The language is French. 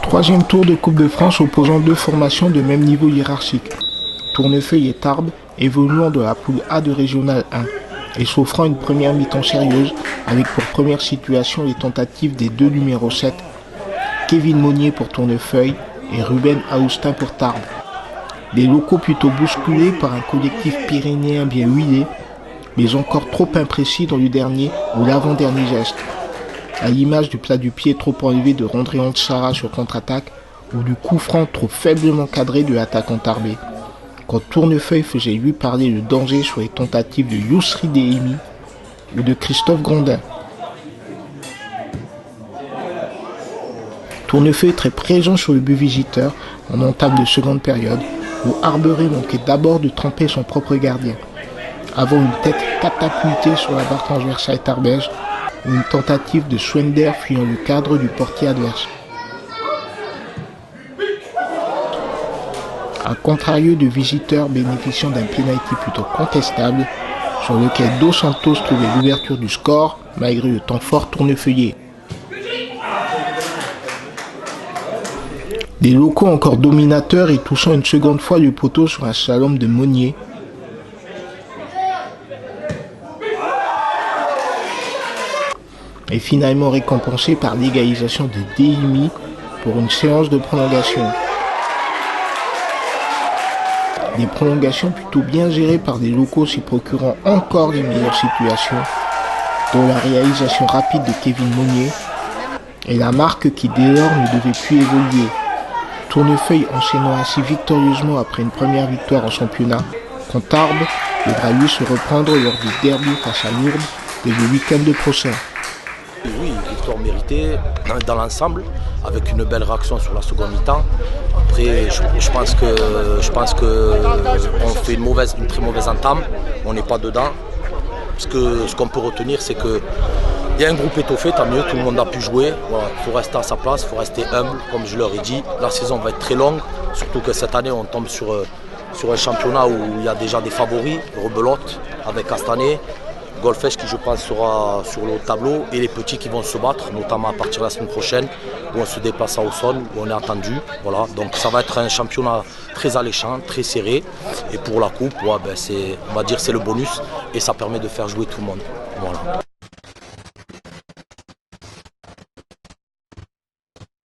Troisième tour de Coupe de France opposant deux formations de même niveau hiérarchique. Tournefeuille et Tarbes évoluant de la poule A de Régional 1 et s'offrant une première mi-temps sérieuse avec pour première situation les tentatives des deux numéros 7, Kevin Monnier pour Tournefeuille et Ruben Aoustin pour Tarbes. Les locaux plutôt bousculés par un collectif pyrénéen bien huilé, mais encore trop imprécis dans le dernier ou l'avant-dernier geste. À l'image du plat du pied trop enlevé de Rondré Antsara sur contre-attaque ou du coup franc trop faiblement cadré de l'attaquant tarbé. Quand Tournefeuille faisait lui parler le danger sur les tentatives de Yousri Dehimi ou de Christophe Grondin. Tournefeuille très présent sur le but visiteur en entame de seconde période où Arberé manquait d'abord de tremper son propre gardien, avant une tête catapultée sur la barre transversale tarbège ou une tentative de Swender fuyant le cadre du portier adverse. A contrario de visiteurs bénéficiant d'un penalty plutôt contestable, sur lequel Dos Santos trouvait l'ouverture du score malgré le temps fort tournefeuillé. Des locaux encore dominateurs et touchant une seconde fois le poteau sur un slalom de Monnier. Et finalement récompensé par l'égalisation de Dehimi pour une séance de prolongation. Des prolongations plutôt bien gérées par des locaux s'y procurant encore les meilleures situations, dont la réalisation rapide de Kevin Monnier et la marque qui dès lors ne devait plus évoluer. Tournefeuille enchaînant ainsi victorieusement après une première victoire en championnat, quand Tarbes devra lui se reprendre lors du derby face à Lourdes dès le week-end de prochain. Oui, victoire méritée dans l'ensemble, avec une belle réaction sur la seconde mi-temps. Après, je pense que on fait une très mauvaise entame, on n'est pas dedans. Ce qu'on peut retenir, c'est que il y a un groupe étoffé, tant mieux, tout le monde a pu jouer. Voilà, faut rester à sa place, il faut rester humble, comme je leur ai dit. La saison va être très longue, surtout que cette année, on tombe sur un championnat où il y a déjà des favoris, Rebelote avec Castanet, Golfech qui je pense sera sur le tableau et les petits qui vont se battre, notamment à partir de la semaine prochaine où on se déplace à Auxonne, où on est attendu. Voilà, donc ça va être un championnat très alléchant, très serré. Et pour la coupe, on va dire c'est le bonus et ça permet de faire jouer tout le monde. Voilà.